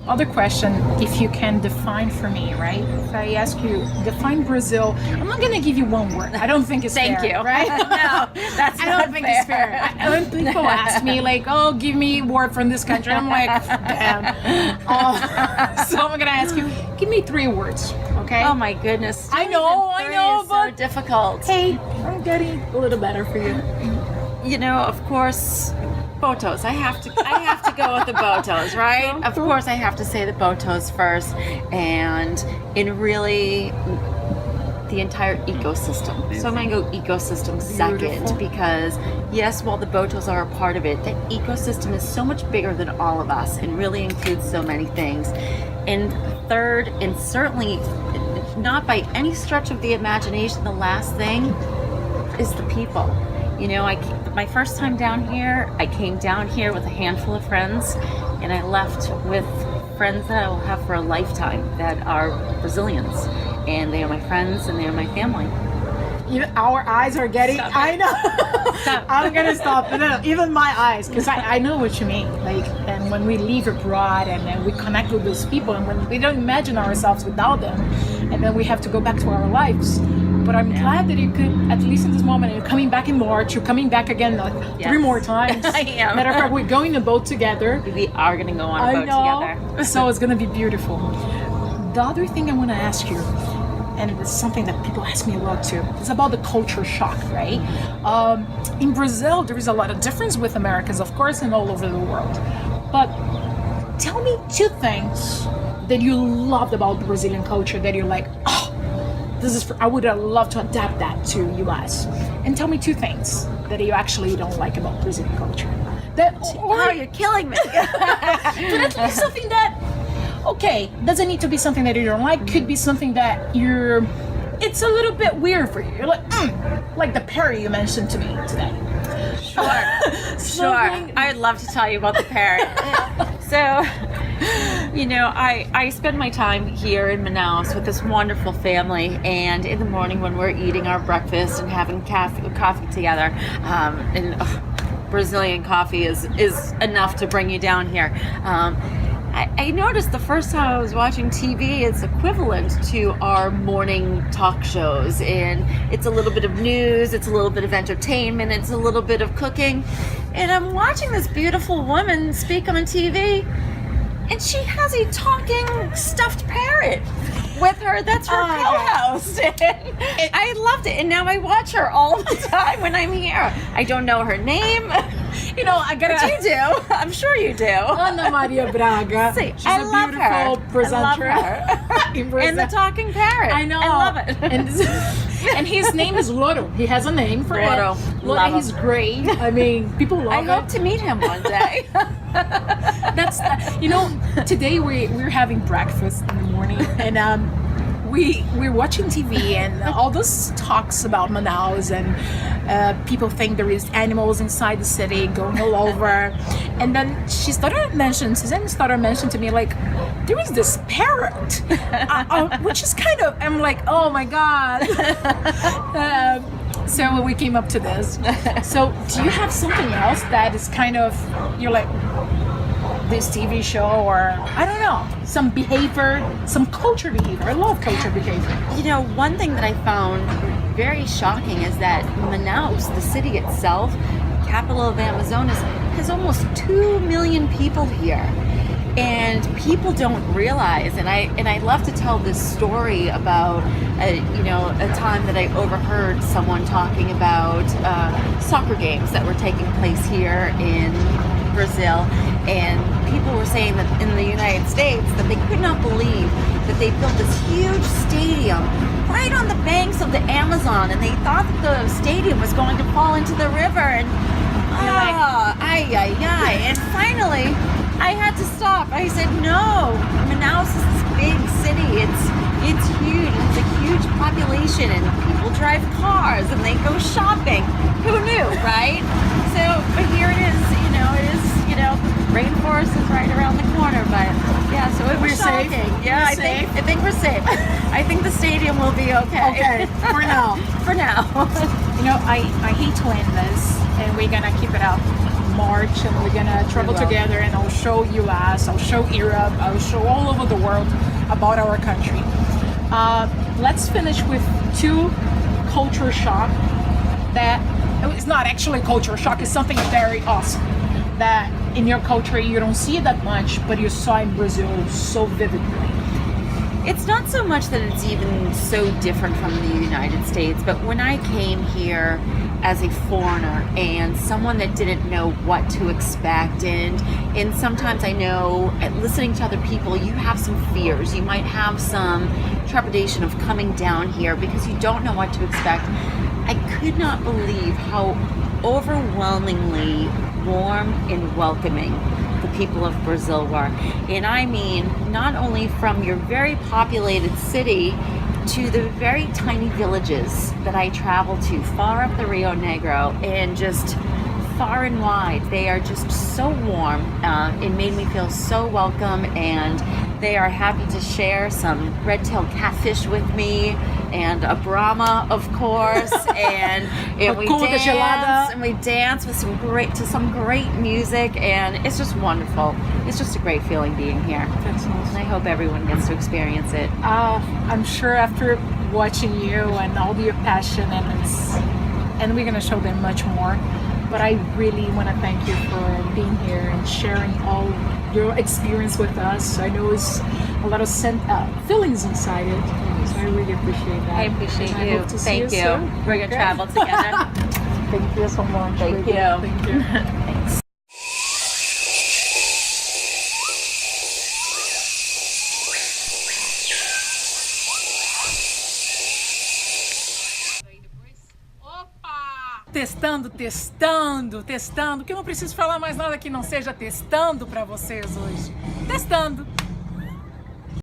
Other question, if you can define for me, right? If I ask you, define Brazil, I'm not going to give you one word. I don't think it's Thank fair, you. right? No, that's I don't think it's fair. When people ask me, like, oh, give me a word from this country, I'm like, damn. So I'm going to ask you, give me 3 words, okay? Oh my goodness. I know, but but so difficult. hey, I'm getting a little better for you. You know, of course, Botos. I have to go with the Botos, right? Of course, I have to say the Botos first, and in really the entire ecosystem. So I'm going to go ecosystem second, because yes, while the Botos are a part of it, the ecosystem is so much bigger than all of us and really includes so many things. And third, and certainly not by any stretch of the imagination, the last thing is the people. You know, my first time down here, I came down here with a handful of friends, and I left with friends that I will have for a lifetime that are Brazilians, and they are my friends and they are my family. Our eyes are getting, Stop it. I know. Stop. I'm gonna stop. No, even my eyes, because I know what you mean. Like, and when we leave abroad and then we connect with those people, and when we don't imagine ourselves without them, and then we have to go back to our lives. But I'm glad that you could, at least in this moment, you're coming back in March, you're coming back again like 3 more times. I am. Matter of fact, we're going in a boat together. We are going to go on a boat together. So it's going to be beautiful. The other thing I want to ask you, and it's something that people ask me a lot too, is about the culture shock, right? In Brazil, there is a lot of difference with Americans, of course, and all over the world. But tell me 2 things that you loved about the Brazilian culture that you're like, oh, I would love to adapt that to US. And tell me 2 things that you actually don't like about Brazilian culture. You're killing me. But at least something that, okay, doesn't need to be something that you don't like, could be something that it's a little bit weird for you. You're like the parrot you mentioned to me today. Sure. I'd love to tell you about the parrot. So, you know, I spend my time here in Manaus with this wonderful family, and in the morning when we're eating our breakfast and having coffee together, Brazilian coffee is enough to bring you down here. I noticed the first time I was watching TV, it's equivalent to our morning talk shows, and it's a little bit of news, it's a little bit of entertainment, it's a little bit of cooking, and I'm watching this beautiful woman speak on TV, and she has a talking stuffed parrot with her. That's her co-host. I loved it, and now I watch her all the time when I'm here. I don't know her name. You know, I gotta. But you do. I'm sure you do. Ana Maria Braga. See, She's I a love beautiful her. presenter. I love her. in Brazil. And the talking parrot. I know. I love it. And his name is Loro. He has a name for Loro. it. Love He's him. great. I mean, people love I it. hope to meet him one day. That's you know, today we're having breakfast in the morning, and we're watching TV, and all those talks about Manaus, and people think there is animals inside the city going all over, and then Suzanne started mentioning to me, like, there is this parrot, which is kind of, I'm like, oh my god. So we came up to this. So do you have something else that is kind of, you're like, this TV show, or I don't know, some behavior, some culture behavior? I love culture behavior. You know, one thing that I found very shocking is that Manaus, the city itself, capital of Amazonas, has almost 2 million people here. And people don't realize, and I love to tell this story about, a time that I overheard someone talking about soccer games that were taking place here in Brazil, and people were saying that in the United States that they could not believe that they built this huge stadium right on the banks of the Amazon, and they thought that the stadium was going to fall into the river, and and finally I had to stop. I said, no, Manaus is this big city. It's huge. It's a huge population, and people drive cars and they go shopping. Who knew, right? So, but here it is. Rainforest is right around the corner. But yeah, so it was shocking. Safe? Yeah, I Safe? think we're safe. I think the stadium will be okay. Okay, for now. For now. You know, I hate to end this, and we're gonna keep it up March, and we're gonna travel together, and I'll show US, I'll show Europe, I'll show all over the world about our country. Let's finish with two culture shock that it's not actually culture shock, it's something very awesome that in your culture you don't see it that much, but you saw in Brazil so vividly. It's not so much that it's even so different from the United States, but when I came here as a foreigner and someone that didn't know what to expect, and sometimes I know listening to other people, you have some fears. You might have some trepidation of coming down here because you don't know what to expect. I could not believe how overwhelmingly warm and welcoming the people of Brazil were. And I mean, not only from your very populated city to the very tiny villages that I travel to far up the Rio Negro, and just far and wide, they are just so warm. It made me feel so welcome, and they are happy to share some red-tailed catfish with me and a Brahma, of course, and we dance with some great music, and it's just wonderful. It's just a great feeling being here. That's awesome. And I hope everyone gets to experience it. I'm sure after watching you and all your passion, and we're gonna show them much more. But I really want to thank you for being here and sharing all your experience with us. I know it's a lot of feelings inside it, so I really appreciate that. I appreciate and you. I hope to see Thank you. soon. We're going to travel together. Thank you so much. Thank you. Thank you. Thanks. Testando, que eu não preciso falar mais nada que não seja testando para vocês hoje. Testando.